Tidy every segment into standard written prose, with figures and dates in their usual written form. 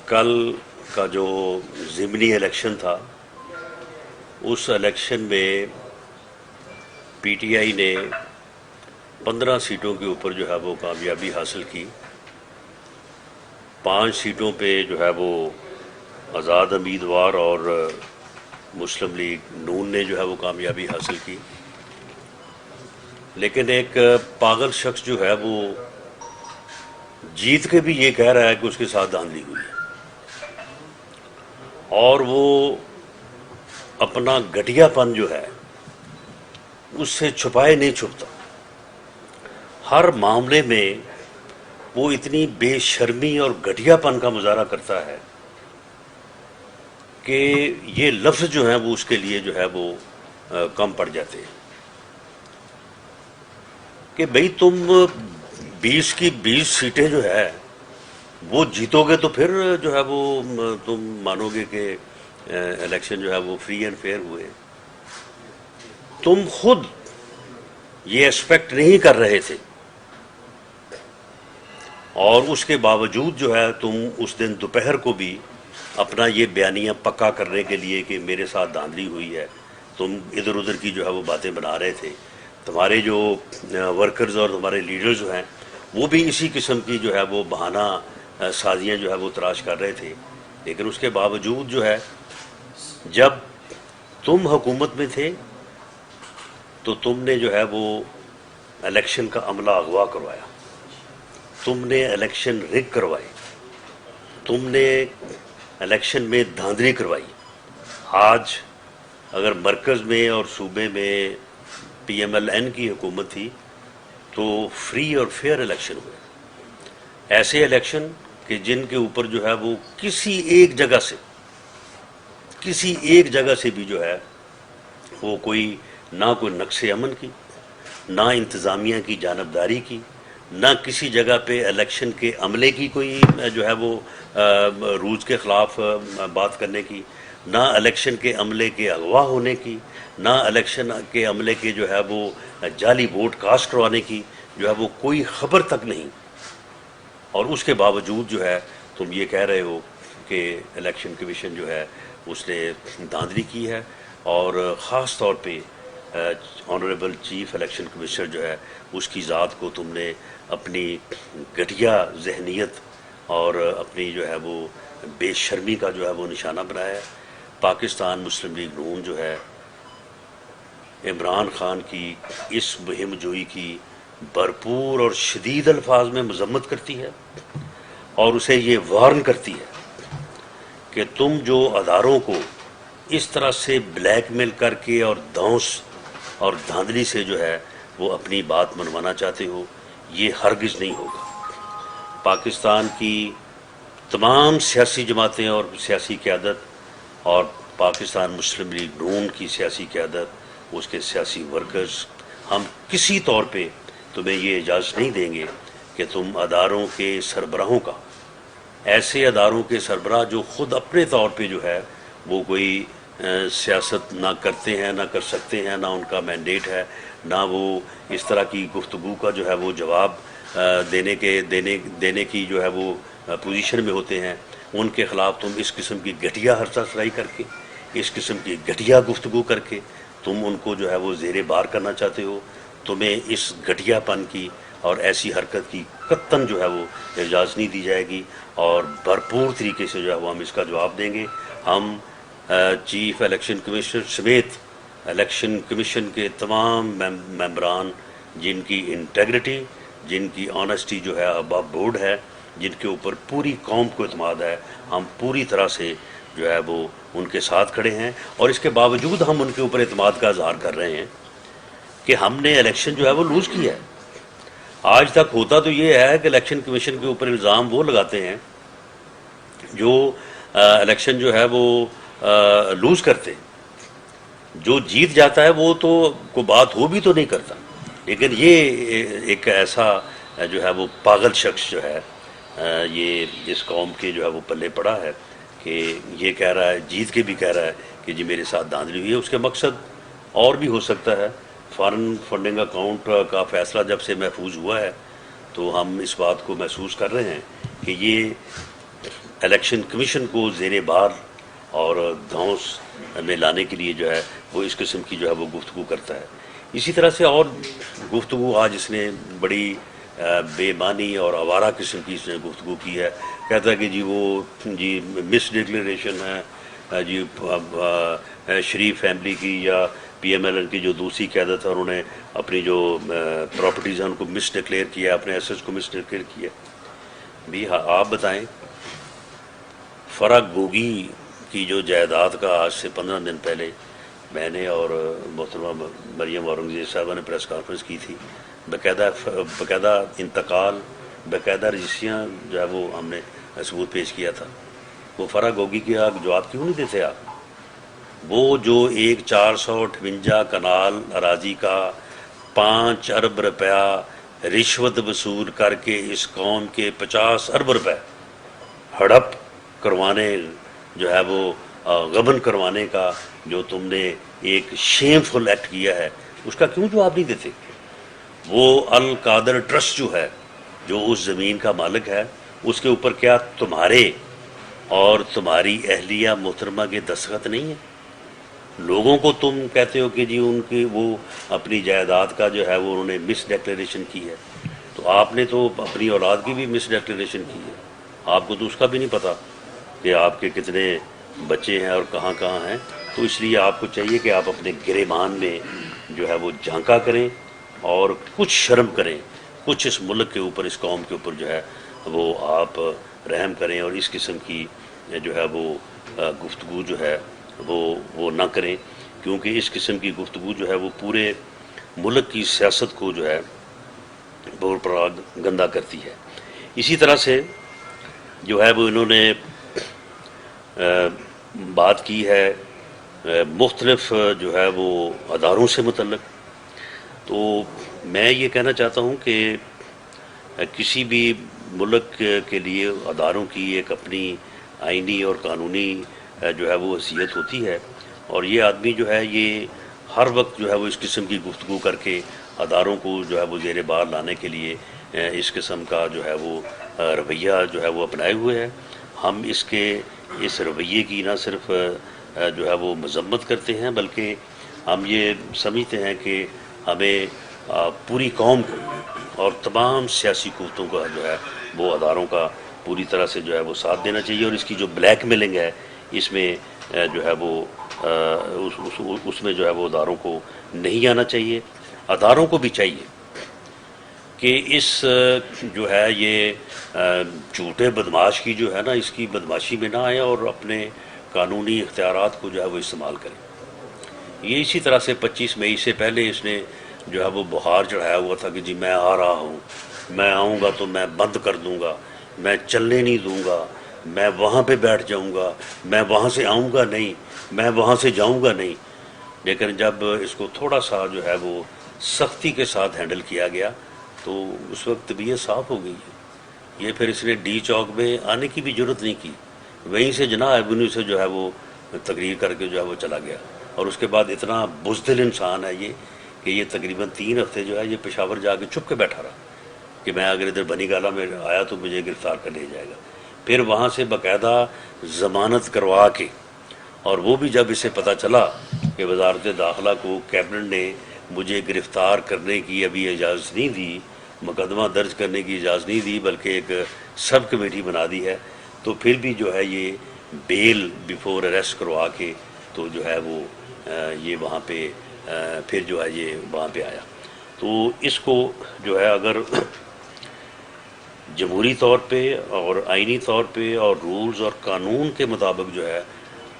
کل کا جو ضمنی الیکشن تھا اس الیکشن میں پی ٹی آئی نے 15 سیٹوں کے اوپر جو ہے وہ کامیابی حاصل کی. 5 سیٹوں پہ جو ہے وہ آزاد امیدوار اور مسلم لیگ نون نے جو ہے وہ کامیابی حاصل کی. لیکن ایک پاگل شخص جو ہے وہ جیت کے بھی یہ کہہ رہا ہے کہ اس کے ساتھ دھاندلی ہوئی ہے، اور وہ اپنا گھٹیا پن جو ہے اس سے چھپائے نہیں چھپتا. ہر معاملے میں وہ اتنی بے شرمی اور گھٹیا پن کا مظاہرہ کرتا ہے کہ یہ لفظ جو ہیں وہ اس کے لیے جو ہے وہ کم پڑ جاتے ہیں کہ بھئی تم 20 کی 20 سیٹیں جو ہے وہ جیتو گے تو پھر جو ہے وہ تم مانو گے کہ الیکشن جو ہے وہ فری اینڈ فیئر ہوئے. تم خود یہ ایکسپیکٹ نہیں کر رہے تھے اور اس کے باوجود جو ہے تم اس دن دوپہر کو بھی اپنا یہ بیانیہ پکا کرنے کے لیے کہ میرے ساتھ دھاندلی ہوئی ہے تم ادھر ادھر کی جو ہے وہ باتیں بنا رہے تھے. تمہارے جو ورکرز اور تمہارے لیڈرز جو ہیں وہ بھی اسی قسم کی جو ہے وہ بہانہ سازیاں جو ہے وہ تلاش کر رہے تھے. لیکن اس کے باوجود جو ہے جب تم حکومت میں تھے تو تم نے جو ہے وہ الیکشن کا عملہ اغوا کروایا، تم نے الیکشن رگ کروائی، تم نے الیکشن میں دھاندلی کروائی. آج اگر مرکز میں اور صوبے میں پی ایم ایل این کی حکومت تھی تو فری اور فیئر الیکشن ہوئے، ایسے الیکشن کہ جن کے اوپر جو ہے وہ کسی ایک جگہ سے بھی جو ہے وہ نہ کوئی نقص امن کی، نہ انتظامیہ کی جانبداری کی، نہ کسی جگہ پہ الیکشن کے عملے کی کوئی جو ہے وہ رولز کے خلاف بات کرنے کی، نہ الیکشن کے عملے کے اغوا ہونے کی، نہ الیکشن کے عملے کے جو ہے وہ جعلی ووٹ کاسٹ کروانے کی جو ہے وہ کوئی خبر تک نہیں. اور اس کے باوجود جو ہے تم یہ کہہ رہے ہو کہ الیکشن کمیشن جو ہے اس نے دھاندلی کی ہے. اور خاص طور پہ آنریبل چیف الیکشن کمشنر جو ہے اس کی ذات کو تم نے اپنی گھٹیا ذہنیت اور اپنی جو ہے وہ بے شرمی کا جو ہے وہ نشانہ بنایا ہے. پاکستان مسلم لیگ نون جو ہے عمران خان کی اس مہم جوئی کی بھرپور اور شدید الفاظ میں مذمت کرتی ہے اور اسے یہ وارن کرتی ہے کہ تم جو اداروں کو اس طرح سے بلیک میل کر کے اور دھونس اور دھاندلی سے جو ہے وہ اپنی بات منوانا چاہتے ہو، یہ ہرگز نہیں ہوگا. پاکستان کی تمام سیاسی جماعتیں اور سیاسی قیادت اور پاکستان مسلم لیگ نون کی سیاسی قیادت، اس کے سیاسی ورکرز، ہم کسی طور پہ تمہیں یہ اجازت نہیں دیں گے کہ تم اداروں کے سربراہوں کا، ایسے اداروں کے سربراہ جو خود اپنے طور پہ جو ہے وہ کوئی سیاست نہ کرتے ہیں نہ کر سکتے ہیں، نہ ان کا مینڈیٹ ہے، نہ وہ اس طرح کی گفتگو کا جو ہے وہ جواب دینے کی جو ہے وہ پوزیشن میں ہوتے ہیں، ان کے خلاف تم اس قسم کی گھٹیا ہرسہ سرائی کر کے، اس قسم کی گھٹیا گفتگو کر کے تم ان کو جو ہے وہ زیر بار کرنا چاہتے ہو. تمہیں اس گھٹیا پن کی اور ایسی حرکت کی قطعاً جو ہے وہ اجازت نہیں دی جائے گی اور بھرپور طریقے سے جو ہے وہ ہم اس کا جواب دیں گے. ہم چیف الیکشن کمشنر سمیت الیکشن کمیشن کے تمام ممبران جن کی انٹیگریٹی، جن کی آنیسٹی جو ہے اباب بورڈ ہے، جن کے اوپر پوری قوم کو اعتماد ہے، ہم پوری طرح سے جو ہے وہ ان کے ساتھ کھڑے ہیں. اور اس کے باوجود ہم ان کے اوپر اعتماد کا اظہار کر رہے ہیں کہ ہم نے الیکشن جو ہے وہ لوز کیا ہے. آج تک ہوتا تو یہ ہے کہ الیکشن کمیشن کے اوپر الزام وہ لگاتے ہیں جو الیکشن جو ہے وہ لوز کرتے، جو جیت جاتا ہے وہ تو کوئی بات ہو بھی تو نہیں کرتا. لیکن یہ ایک ایسا جو ہے وہ پاگل شخص جو ہے یہ اس قوم کے جو ہے وہ پلے پڑا ہے کہ یہ کہہ رہا ہے، جیت کے بھی کہہ رہا ہے کہ جی میرے ساتھ دھاندلی ہوئی ہے. اس کے مقصد اور بھی ہو سکتا ہے. فارن فنڈنگ اکاؤنٹ کا فیصلہ جب سے محفوظ ہوا ہے تو ہم اس بات کو محسوس کر رہے ہیں کہ یہ الیکشن کمیشن کو زیر بار اور دھونس میں لانے کے لیے جو ہے وہ اس قسم کی جو ہے وہ گفتگو کرتا ہے. اسی طرح سے اور گفتگو آج اس نے بڑی بے معنی اور آوارہ قسم کی اس نے گفتگو کی ہے. کہتا ہے کہ جی وہ جی مس ڈکلیریشن ہے جی شریف فیملی کی یا پی ایم ایل این کی جو دوسری قیادت ہے انہوں نے اپنی جو پراپرٹیز ہیں ان کو مس ڈکلیئر کیا، اپنے ایسٹس کو مس ڈکلیئر کیا. بھی آپ بتائیں فرح گوگی کی جو جائیداد کا آج سے 15 دن پہلے میں نے اور محترمہ مریم اورنگزیب صاحبہ نے پریس کانفرنس کی تھی، باقاعدہ انتقال، باقاعدہ رجسٹریاں جو ہے وہ ہم نے ثبوت پیش کیا تھا. وہ فرح گوگی کی آپ جواب کیوں نہیں دیتے آپ؟ وہ جو 458 کنال اراضی کا 5 ارب روپیہ رشوت وصول کر کے اس قوم کے 50 ارب روپے ہڑپ کروانے جو ہے وہ غبن کروانے کا جو تم نے ایک شیم فل ایکٹ کیا ہے، اس کا کیوں جواب نہیں دیتے؟ وہ القادر ٹرسٹ جو ہے جو اس زمین کا مالک ہے، اس کے اوپر کیا تمہارے اور تمہاری اہلیہ محترمہ کے دستخط نہیں ہیں؟ لوگوں کو تم کہتے ہو کہ جی ان کی وہ اپنی جائیداد کا جو ہے وہ انہوں نے مس ڈکلیریشن کی ہے، تو آپ نے تو اپنی اولاد کی بھی مس ڈکلیریشن کی ہے. آپ کو تو اس کا بھی نہیں پتہ کہ آپ کے کتنے بچے ہیں اور کہاں کہاں ہیں. تو اس لیے آپ کو چاہیے کہ آپ اپنے گریبان میں جو ہے وہ جھانکا کریں اور کچھ شرم کریں، کچھ اس ملک کے اوپر، اس قوم کے اوپر جو ہے وہ آپ رحم کریں، اور اس قسم کی جو ہے وہ گفتگو جو ہے وہ نہ کریں، کیونکہ اس قسم کی گفتگو جو ہے وہ پورے ملک کی سیاست کو جو ہے بہت گندہ کرتی ہے. اسی طرح سے جو ہے وہ انہوں نے بات کی ہے مختلف جو ہے وہ اداروں سے متعلق. تو میں یہ کہنا چاہتا ہوں کہ کسی بھی ملک کے لیے اداروں کی ایک اپنی آئینی اور قانونی جو ہے وہ حیثیت ہوتی ہے، اور یہ آدمی جو ہے یہ ہر وقت جو ہے وہ اس قسم کی گفتگو کر کے اداروں کو جو ہے وہ زیر بار لانے کے لیے اس قسم کا جو ہے وہ رویہ جو ہے وہ اپنائے ہوئے ہے. ہم اس رویے کی نہ صرف جو ہے وہ مذمت کرتے ہیں، بلکہ ہم یہ سمجھتے ہیں کہ ہمیں پوری قوم کو اور تمام سیاسی قوتوں کا جو ہے وہ اداروں کا پوری طرح سے جو ہے وہ ساتھ دینا چاہیے، اور اس کی جو بلیک میلنگ ہے اس میں جو ہے وہ اس میں جو ہے وہ اداروں کو نہیں آنا چاہیے. اداروں کو بھی چاہیے کہ اس جو ہے یہ جھوٹے بدماش کی جو ہے نا اس کی بدماشی میں نہ آئے اور اپنے قانونی اختیارات کو جو ہے وہ استعمال کریں. یہ اسی طرح سے 25 مئی سے پہلے اس نے جو ہے وہ بخار چڑھایا ہوا تھا کہ جی میں آ رہا ہوں، میں آؤں گا تو میں بند کر دوں گا، میں چلنے نہیں دوں گا، میں وہاں پہ بیٹھ جاؤں گا، میں وہاں سے آؤں گا نہیں، میں وہاں سے جاؤں گا نہیں. لیکن جب اس کو تھوڑا سا جو ہے وہ سختی کے ساتھ ہینڈل کیا گیا تو اس وقت طبیعت صاف ہو گئی ہے. یہ پھر اس نے ڈی چوک میں آنے کی بھی ضرورت نہیں کی، وہیں سے جناح ایونیو سے جو ہے وہ تقریر کر کے جو ہے وہ چلا گیا. اور اس کے بعد اتنا بزدل انسان ہے یہ کہ یہ تقریباً 3 ہفتے جو ہے یہ پشاور جا کے چھپ کے بیٹھا رہا کہ میں اگر ادھر بنی گالہ میں آیا تو مجھے گرفتار کر لیا جائے گا. پھر وہاں سے باقاعدہ ضمانت کروا کے، اور وہ بھی جب اسے پتہ چلا کہ وزارت داخلہ کو کیبنٹ نے مجھے گرفتار کرنے کی ابھی اجازت نہیں دی، مقدمہ درج کرنے کی اجازت نہیں دی، بلکہ ایک سب کمیٹی بنا دی ہے، تو پھر بھی جو ہے یہ بیل بیفور اریسٹ کروا کے تو جو ہے وہ یہ وہاں پہ پھر جو ہے یہ وہاں پہ آیا. تو اس کو جو ہے اگر جمہوری طور پہ اور آئینی طور پہ اور رولز اور قانون کے مطابق جو ہے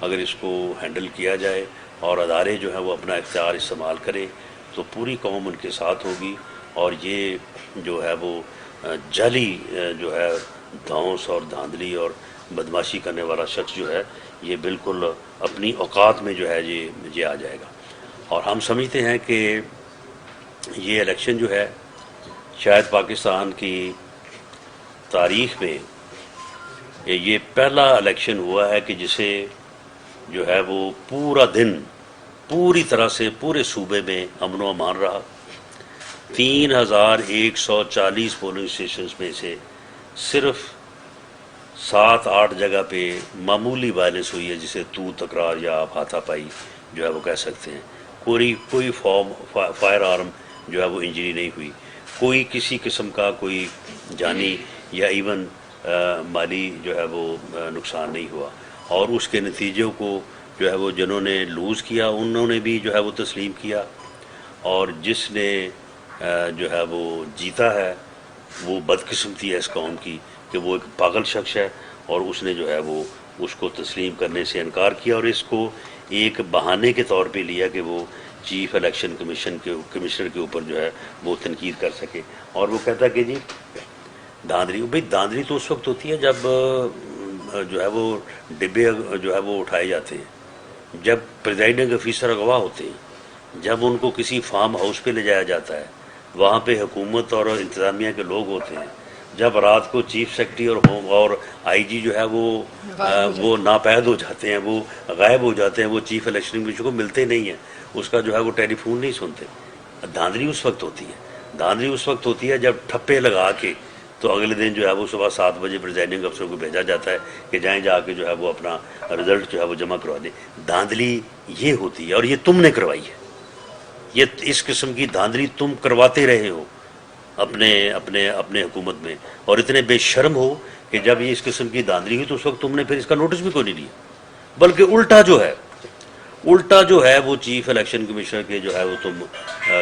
اگر اس کو ہینڈل کیا جائے اور ادارے جو ہیں وہ اپنا اختیار استعمال کریں تو پوری قوم ان کے ساتھ ہوگی. اور یہ جو ہے وہ جعلی جو ہے دھونس اور دھاندلی اور بدماشی کرنے والا شخص جو ہے یہ بالکل اپنی اوقات میں جو ہے یہ آ جائے گا. اور ہم سمجھتے ہیں کہ یہ الیکشن جو ہے شاید پاکستان کی تاریخ میں یہ پہلا الیکشن ہوا ہے کہ جسے جو ہے وہ پورا دن پوری طرح سے پورے صوبے میں امن و امان رہا. 3140 پولنگ اسٹیشنز میں سے صرف 7-8 جگہ پہ معمولی وائلنس ہوئی ہے، جسے تو تکرار یا آپ ہاتھا پائی جو ہے وہ کہہ سکتے ہیں. کوئی فائر آرم جو ہے وہ انجری نہیں ہوئی، کوئی کسی قسم کا کوئی جانی یا ایون مالی جو ہے وہ نقصان نہیں ہوا. اور اس کے نتیجوں کو جو ہے وہ جنہوں نے لوز کیا انہوں نے بھی جو ہے وہ تسلیم کیا، اور جس نے جو ہے وہ جیتا ہے وہ بدقسمتی ہے اس قوم کی کہ وہ ایک پاگل شخص ہے، اور اس نے جو ہے وہ اس کو تسلیم کرنے سے انکار کیا، اور اس کو ایک بہانے کے طور پہ لیا کہ وہ چیف الیکشن کمشنر کے اوپر جو ہے وہ تنقید کر سکے. اور وہ کہتا کہ جی دھاندلی، بھئی دھاندلی تو اس وقت ہوتی ہے جب جو ہے وہ ڈبے جو ہے وہ اٹھائے جاتے ہیں، جب پریزائڈنگ آفیسر اغوا ہوتے ہیں، جب ان کو کسی فارم ہاؤس پہ لے جایا جاتا ہے، وہاں پہ حکومت اور انتظامیہ کے لوگ ہوتے ہیں، جب رات کو چیف سیکرٹری اور آئی جی جو ہے وہ ناپید ہو جاتے ہیں، وہ غائب ہو جاتے ہیں، وہ چیف الیکشن کمیشن کو ملتے نہیں ہیں، اس کا جو ہے وہ ٹیلی فون نہیں سنتے. دھاندلی اس وقت ہوتی ہے، دھاندلی اس وقت ہوتی ہے جب ٹھپے لگا کے تو اگلے دن جو ہے وہ صبح 7 بجے پریزائڈنگ افسر کو بھیجا جاتا ہے کہ جائیں جا کے جو ہے وہ اپنا رزلٹ جو ہے وہ جمع کروا دیں. دھاندلی یہ ہوتی ہے، اور یہ تم نے کروائی ہے. یہ اس قسم کی دھاندلی تم کرواتے رہے ہو اپنے اپنے اپنے حکومت میں، اور اتنے بے شرم ہو کہ جب یہ اس قسم کی دھاندلی ہوئی تو اس وقت تم نے پھر اس کا نوٹس بھی کوئی نہیں لیا، بلکہ الٹا جو ہے وہ چیف الیکشن کمشنر کے جو ہے وہ تم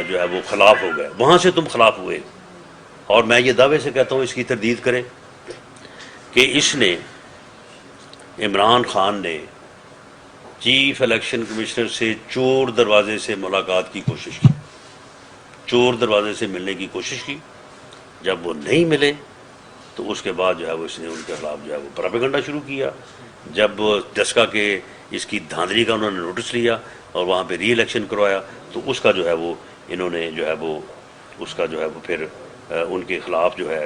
جو ہے وہ خلاف ہو گئے، وہاں سے تم خلاف ہوئے. اور میں یہ دعوے سے کہتا ہوں، اس کی تردید کریں کہ اس نے عمران خان نے چیف الیکشن کمشنر سے چور دروازے سے ملاقات کی کوشش کی، چور دروازے سے ملنے کی کوشش کی. جب وہ نہیں ملے تو اس کے بعد جو ہے وہ اس نے ان کے خلاف جو ہے وہ پراپیگنڈا شروع کیا. جب ڈسکا کے اس کی دھاندلی کا انہوں نے نوٹس لیا اور وہاں پہ ری الیکشن کروایا تو اس کا جو ہے وہ انہوں نے جو ہے وہ اس کا جو ہے وہ پھر ان کے خلاف جو ہے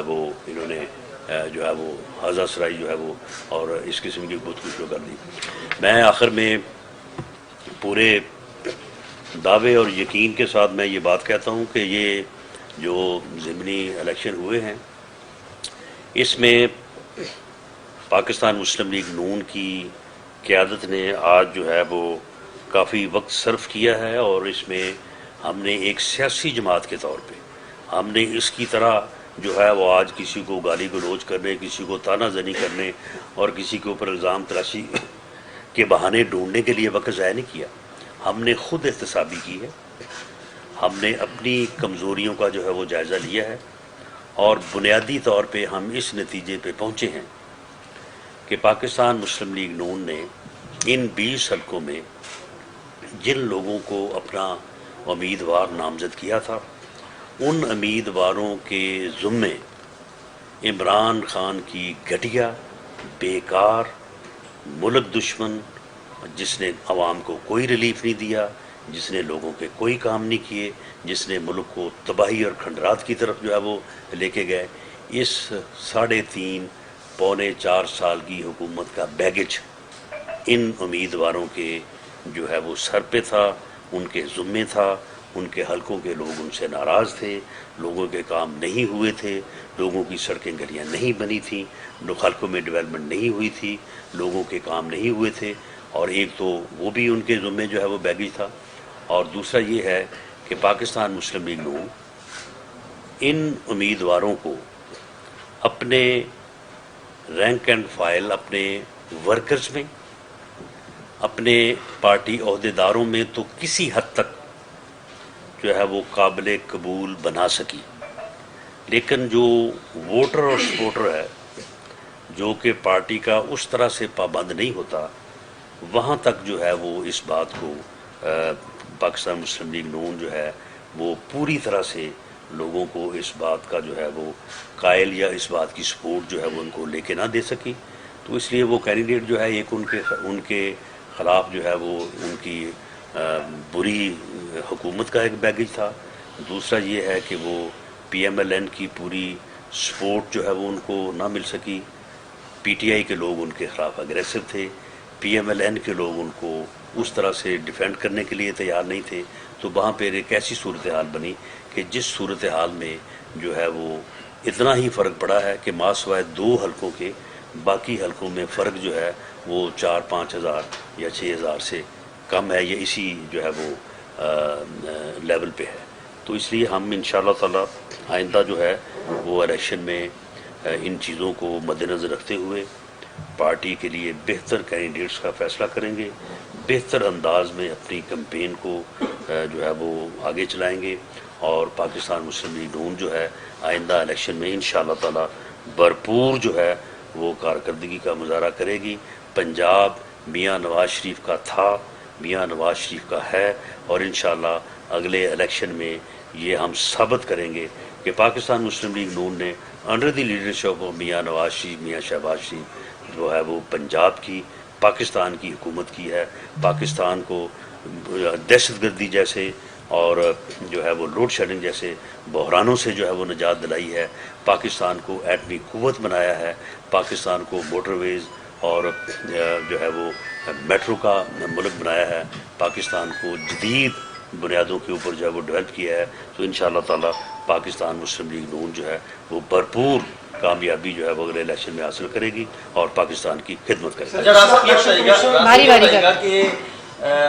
وہ انہوں نے جو ہے وہ ہزا سرائی جو ہے وہ اور اس قسم کی گفتگو شروع کر دی. میں آخر میں پورے دعوے اور یقین کے ساتھ میں یہ بات کہتا ہوں کہ یہ جو ضمنی الیکشن ہوئے ہیں اس میں پاکستان مسلم لیگ نون کی قیادت نے آج جو ہے وہ کافی وقت صرف کیا ہے، اور اس میں ہم نے ایک سیاسی جماعت کے طور پہ ہم نے اس کی طرح جو ہے وہ آج کسی کو گالی گلوچ کرنے، کسی کو تانا زنی کرنے اور کسی کے اوپر الزام تراشی کے بہانے ڈھونڈنے کے لیے وقت ضائع نہیں کیا. ہم نے خود احتسابی کی ہے، ہم نے اپنی کمزوریوں کا جو ہے وہ جائزہ لیا ہے، اور بنیادی طور پہ ہم اس نتیجے پہ پہنچے ہیں کہ پاکستان مسلم لیگ نون نے ان 20 حلقوں میں جن لوگوں کو اپنا امیدوار نامزد کیا تھا ان امیدواروں کے ذمے عمران خان کی گھٹیا، بیکار، ملک دشمن، جس نے عوام کو کوئی ریلیف نہیں دیا، جس نے لوگوں کے کوئی کام نہیں کیے، جس نے ملک کو تباہی اور کھنڈرات کی طرف جو ہے وہ لے کے گئے، اس 3.5 پونے 4 سال کی حکومت کا بیگج ان امیدواروں کے جو ہے وہ سر پہ تھا، ان کے ذمے تھا. ان کے حلقوں کے لوگ ان سے ناراض تھے، لوگوں کے کام نہیں ہوئے تھے، لوگوں کی سڑکیں گلیاں نہیں بنی تھیں، حلقوں میں ڈیولپمنٹ نہیں ہوئی تھی، لوگوں کے کام نہیں ہوئے تھے. اور ایک تو وہ بھی ان کے ذمے جو ہے وہ بیگج تھا، اور دوسرا یہ ہے کہ پاکستان مسلم لیگ نون ان امیدواروں کو اپنے رینک اینڈ فائل، اپنے ورکرز میں، اپنے پارٹی عہدیداروں میں تو کسی حد تک جو ہے وہ قابل قبول بنا سکی، لیکن جو ووٹر اور سپورٹر ہے جو کہ پارٹی کا اس طرح سے پابند نہیں ہوتا، وہاں تک جو ہے وہ اس بات کو پاکستان مسلم لیگ نون جو ہے وہ پوری طرح سے لوگوں کو اس بات کا جو ہے وہ قائل یا اس بات کی سپورٹ جو ہے وہ ان کو لے کے نہ دے سکی. تو اس لیے وہ کینڈیڈیٹ جو ہے ایک ان کے خلاف جو ہے وہ ان کی بری حکومت کا ایک بیگج تھا، دوسرا یہ ہے کہ وہ پی ایم ایل این کی پوری سپورٹ جو ہے وہ ان کو نہ مل سکی. پی ٹی آئی کے لوگ ان کے خلاف اگریسو تھے، پی ایم ایل این کے لوگ ان کو اس طرح سے ڈیفینڈ کرنے کے لیے تیار نہیں تھے. تو وہاں پہ ایک ایسی صورتحال بنی کہ جس صورتحال میں جو ہے وہ اتنا ہی فرق پڑا ہے کہ ماسوائے 2 حلقوں کے باقی حلقوں میں فرق جو ہے وہ 4-5 ہزار یا 6 ہزار سے کم ہے، یا اسی جو ہے وہ لیول پہ ہے. تو اس لیے ہم انشاءاللہ تعالی آئندہ جو ہے وہ الیکشن میں ان چیزوں کو مد نظر رکھتے ہوئے پارٹی کے لیے بہتر کینڈیڈیٹس کا فیصلہ کریں گے، بہتر انداز میں اپنی کمپین کو جو ہے وہ آگے چلائیں گے، اور پاکستان مسلم لیگ نون جو ہے آئندہ الیکشن میں انشاءاللہ تعالی بھرپور جو ہے وہ کارکردگی کا مظاہرہ کرے گی. پنجاب میاں نواز شریف کا تھا، میاں نواز شریف کا ہے، اور انشاءاللہ اگلے الیکشن میں یہ ہم ثابت کریں گے کہ پاکستان مسلم لیگ نون نے under the leadership of Mian Nawaz Sharif, میاں شہباز شریف جو ہے وہ پنجاب کی، پاکستان کی حکومت کی ہے. پاکستان کو دہشت گردی جیسے اور جو ہے وہ لوڈ شیڈنگ جیسے بحرانوں سے جو ہے وہ نجات دلائی ہے، پاکستان کو ایٹمی قوت بنایا ہے، پاکستان کو موٹر ویز اور جو ہے وہ میٹرو کا ملک بنایا ہے، پاکستان کو جدید بنیادوں کے اوپر جو ہے وہ ڈیولپ کیا ہے. تو انشاءاللہ تعالی پاکستان مسلم لیگ نون جو ہے وہ بھرپور کامیابی جو ہے وہ اگلے الیکشن میں حاصل کرے گی اور پاکستان کی خدمت کرے گی.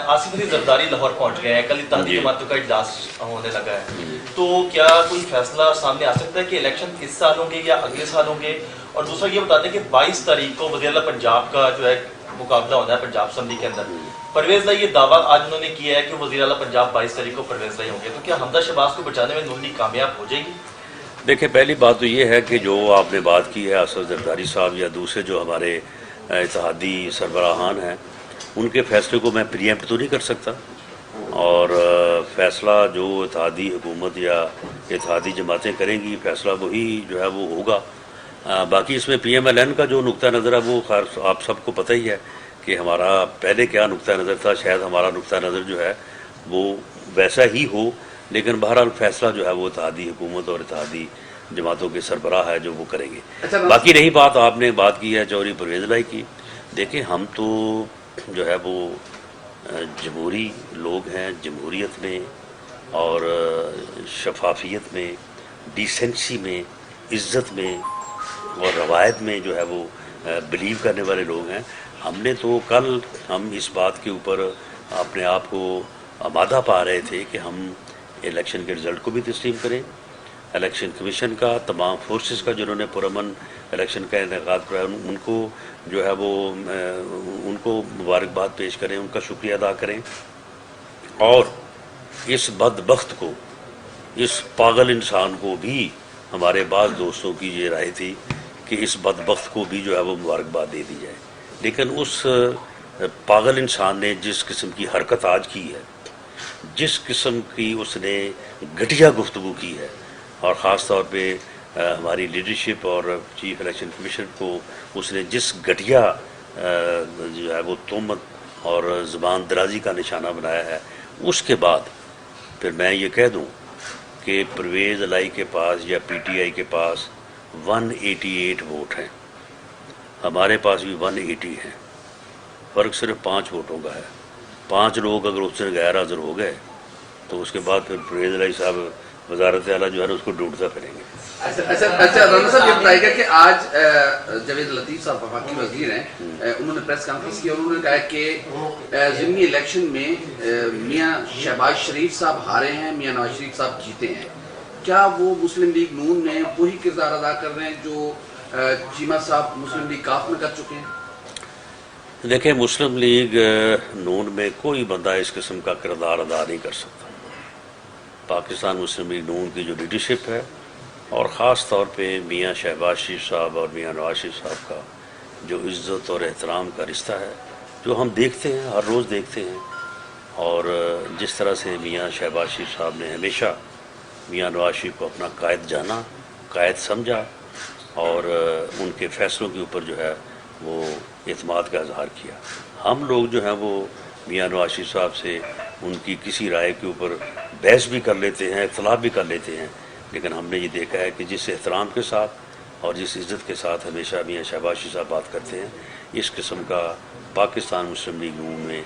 آصف علی زرداری لاہور پہنچ گئے ہیں، کل اتحادی جماعتوں کا اجلاس ہونے لگا ہے، تو کیا کوئی فیصلہ سامنے آ سکتا ہے کہ الیکشن اس سال ہوں گے یا اگلے سال ہوں گے؟ اور دوسرا یہ بتا دیں کہ 22 تاریخ کو وزیر اعلیٰ پنجاب کا جو ہے مقابلہ ہونا ہے پنجاب اسمبلی کے اندر. پرویز لائی یہ دعویٰ آج انہوں نے کیا ہے کہ وزیر اعلیٰ پنجاب 22 تاریخ کو پرویز لائی ہوں گے، تو کیا حمزہ شہباز کو بچانے میں نون لیگ کامیاب ہو جائے گی؟ دیکھیں، پہلی بات تو یہ ہے کہ جو آپ نے بات کی ہے آصف زرداری صاحب یا دوسرے جو ہمارے اتحادی سربراہان ہیں، ان کے فیصلے کو میں پری ایمپٹ تو نہیں کر سکتا، اور فیصلہ جو اتحادی حکومت یا اتحادی جماعتیں کریں گی فیصلہ وہی جو ہے وہ ہوگا. باقی اس میں پی ایم ایل این کا جو نقطہ نظر ہے وہ خیر آپ سب کو پتہ ہی ہے کہ ہمارا پہلے کیا نقطہ نظر تھا. شاید ہمارا نقطہ نظر جو ہے وہ ویسا ہی ہو، لیکن بہرحال فیصلہ جو ہے وہ اتحادی حکومت اور اتحادی جماعتوں کے سربراہ ہے جو وہ کریں گے. باقی رہی بات آپ نے بات کی ہے چوری پرویز لائی کی، دیکھیں ہم تو جو ہے وہ جمہوری لوگ ہیں، جمہوریت میں اور شفافیت میں، ڈیسنسی میں، عزت میں اور روایت میں جو ہے وہ بلیو کرنے والے لوگ ہیں. ہم نے تو کل ہم اس بات کے اوپر اپنے آپ کو آمادہ پا رہے تھے کہ ہم الیکشن کے رزلٹ کو بھی تسلیم کریں، الیکشن کمیشن کا تمام فورسز کا جنہوں نے پرامن الیکشن کا انعقاد کرایا ان کو جو ہے وہ ان کو مبارکباد پیش کریں، ان کا شکریہ ادا کریں، اور اس بدبخت کو، اس پاگل انسان کو بھی، ہمارے بعض دوستوں کی یہ رائے تھی کہ اس بدبخت کو بھی جو ہے وہ مبارکباد دے دی جائے. لیکن اس پاگل انسان نے جس قسم کی حرکت آج کی ہے، جس قسم کی اس نے گھٹیا گفتگو کی ہے، اور خاص طور پہ ہماری لیڈرشپ اور چیف الیکشن کمیشن کو اس نے جس گھٹیا جو ہے وہ تہمت اور زبان درازی کا نشانہ بنایا ہے، اس کے بعد پھر میں یہ کہہ دوں کہ پرویز لائی کے پاس یا پی ٹی آئی کے پاس 188 ووٹ ہیں، ہمارے پاس بھی 180 ہیں، فرق صرف 5 ووٹوں کا ہے. 5 لوگ اگر اس سے غیر حاضر ہو گئے تو اس کے بعد پھر پرویز لائی صاحب وزارت اعلیٰ جو ہے نا اس کو ڈھونڈتا پھریں گے. اچھا رانا صاحب یہ بتائیے گا کہ آج جاوید لطیف صاحب وفاقی وزیر ہیں، انہوں نے پریس کانفرنس کی اور انہوں نے کہا کہ ضمنی الیکشن میں میاں شہباز شریف صاحب ہارے ہیں، میاں نواز شریف صاحب جیتے ہیں. کیا وہ مسلم لیگ نون میں وہی کردار ادا کر رہے ہیں جو چیمہ صاحب مسلم لیگ کاف میں کر چکے ہیں؟ دیکھیں، مسلم لیگ نون میں کوئی بندہ اس قسم کا کردار ادا نہیں کر سکتا. پاکستان مسلم لیگ نون کی جو لیڈرشپ ہے، اور خاص طور پہ میاں شہباز شریف صاحب اور میاں نواز شریف صاحب کا جو عزت اور احترام کا رشتہ ہے، جو ہم دیکھتے ہیں، ہر روز دیکھتے ہیں، اور جس طرح سے میاں شہباز شریف صاحب نے ہمیشہ میاں نواز شریف کو اپنا قائد جانا، قائد سمجھا، اور ان کے فیصلوں کے اوپر جو ہے وہ اعتماد کا اظہار کیا. ہم لوگ جو ہیں وہ میاں نواز شریف صاحب سے ان کی کسی رائے کے اوپر بحث بھی کر لیتے ہیں، اختلاف بھی کر لیتے ہیں، لیکن ہم نے یہ دیکھا ہے کہ جس احترام کے ساتھ اور جس عزت کے ساتھ ہمیشہ میاں شہباز شریف صاحب بات کرتے ہیں، اس قسم کا پاکستان مسلم لیگ نون میں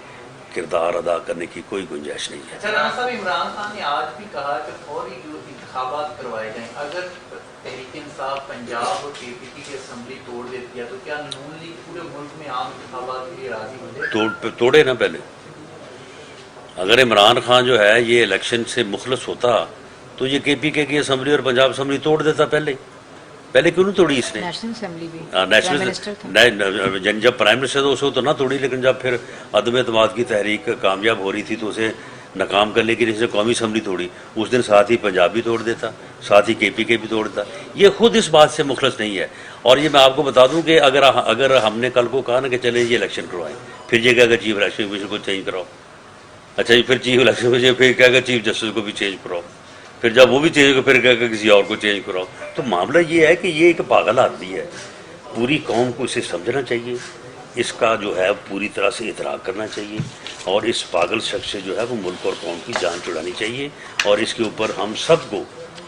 کردار ادا کرنے کی کوئی گنجائش نہیں ہے. رانا صاحب، عمران خان نے آج بھی کہا کہ فوری جو انتخابات کروائے جائیں، اگر تحریک انصاف پنجاب اور KPP کی اسمبلی توڑ دیتی ہے تو کیا نون لیگ پورے ملک میں عام انتخابات کے لیے راضی ہو جائے؟ توڑے نا پہلے. اگر عمران خان جو ہے یہ الیکشن سے مخلص ہوتا تو یہ KPK کی اسمبلی اور پنجاب اسمبلی توڑ دیتا. پہلے کیوں نہیں توڑی اس نے؟ نیشنل اسمبلی بھی نیشنل جب پرائم منسٹر تھا اسے تو نہ توڑی، لیکن جب پھر عدم اعتماد کی تحریک کامیاب ہو رہی تھی تو اسے ناکام کرنے کے لیے اس نے قومی اسمبلی توڑی. اس دن ساتھ ہی پنجاب بھی توڑ دیتا، ساتھ ہی KPK بھی توڑ دیتا. یہ خود اس بات سے مخلص نہیں ہے. اور یہ میں آپ کو بتا دوں کہ اگر ہم نے کل کو کہا نا کہ چلیں یہ الیکشن کروائیں، پھر یہ کہا کہ چیف الیکشن کمیشن کو چینج کراؤ. اچھا جی، پھر چیف الیکشن کمیشن پھر کہا کہ چیف جسٹس کو بھی چینج کراؤ، پھر جب وہ بھی چینج پھر کہا کہ کسی اور کو چینج کراؤ. تو معاملہ یہ ہے کہ یہ ایک پاگل آدمی ہے. پوری قوم کو اسے سمجھنا چاہیے، اس کا جو ہے پوری طرح سے ادراک کرنا چاہیے، اور اس پاگل شخص سے جو ہے وہ ملک اور قوم کی جان چھڑانی چاہیے. اور اس کے اوپر ہم سب کو،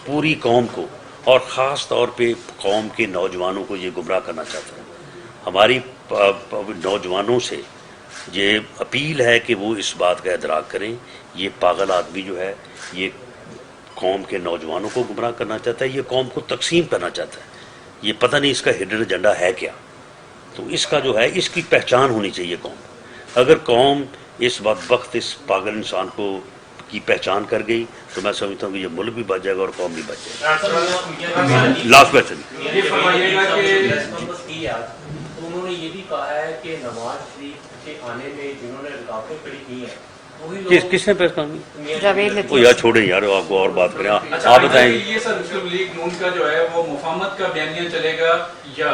پوری قوم کو، اور خاص طور پہ قوم کے نوجوانوں کو یہ گمراہ کرنا چاہتا ہے. ہماری نوجوانوں سے یہ اپیل ہے کہ وہ اس بات کا ادراک کریں. یہ پاگل آدمی جو ہے یہ قوم کے نوجوانوں کو گمراہ کرنا چاہتا ہے، یہ قوم کو تقسیم کرنا چاہتا ہے. یہ پتہ نہیں اس کا ہڈن ایجنڈا ہے کیا. تو اس کا جو ہے اس کی پہچان ہونی چاہیے قوم. اگر قوم اس وقت اس پاگل انسان کو کی پہچان کر گئی تو میں سمجھتا ہوں کہ یہ ملک بھی بچ جائے گا اور قوم بھی بچ جائے گا. Last question. یہ فرمائیے گا کہ انہوں نے یہ بھی کہا ہے کہ نواز شریف کے آنے میں جنہوں نے رکاوٹیں کھڑی کی ہیں کس نے پریس کانفرنس؟ جاوید وہ لطیف. یار چھوڑیں یار، آپ کو اور بات کریں. آپ بتائیں. یہ سر مسلم لیگ نون کا جو ہے وہ مفاہمت کا بیانیہ چلے گا یا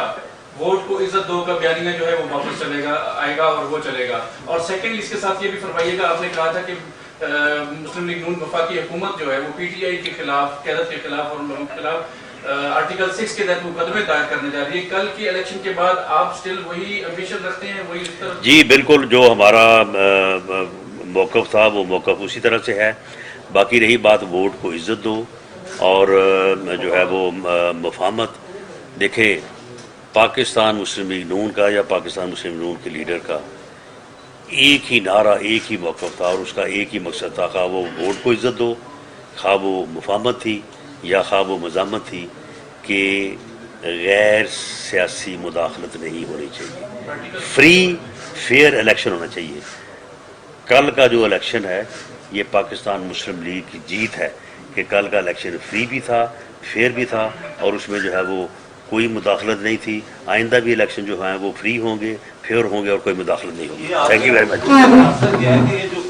ووٹ کو عزت دو کا بیانیہ جو ہے وہ واپس چلے گا، آئے گا اور وہ چلے گا؟ اور سیکنڈ اس کے ساتھ یہ بھی فرمائیے گا، آپ نے کہا تھا کہ مسلم لیگ نون وفاقی حکومت جو ہے وہ PTI کے خلاف، قیادت کے خلاف اور ان لوگوں کے خلاف آرٹیکل 6 کے تحت مقدمے دائر کرنے جا رہی ہے. کل کی الیکشن کے بعد آپ سٹل وہی امبیشن رکھتے ہیں، وہی اس طرف؟ جی بالکل، جو ہمارا موقف تھا وہ موقف اسی طرح سے ہے. باقی رہی بات ووٹ کو عزت دو اور جو ہے وہ مفاہمت. دیکھیں، پاکستان مسلم لیگ نون کا یا پاکستان مسلم لیگ نون کے لیڈر کا ایک ہی نعرہ، ایک ہی موقف تھا، اور اس کا ایک ہی مقصد تھا، خواہ وہ ووٹ کو عزت دو، خواہ وہ مفاہمت تھی یا خواہ وہ مزاحمت تھی، کہ غیر سیاسی مداخلت نہیں ہونی چاہیے. فری فیئر الیکشن ہونا چاہیے. کل کا جو الیکشن ہے یہ پاکستان مسلم لیگ کی جیت ہے کہ کل کا الیکشن فری بھی تھا، فیئر بھی تھا، اور اس میں جو ہے وہ کوئی مداخلت نہیں تھی. آئندہ بھی الیکشن جو ہیں وہ فری ہوں گے، فیئر ہوں گے، اور کوئی مداخلت نہیں ہوگی. Thank you very much.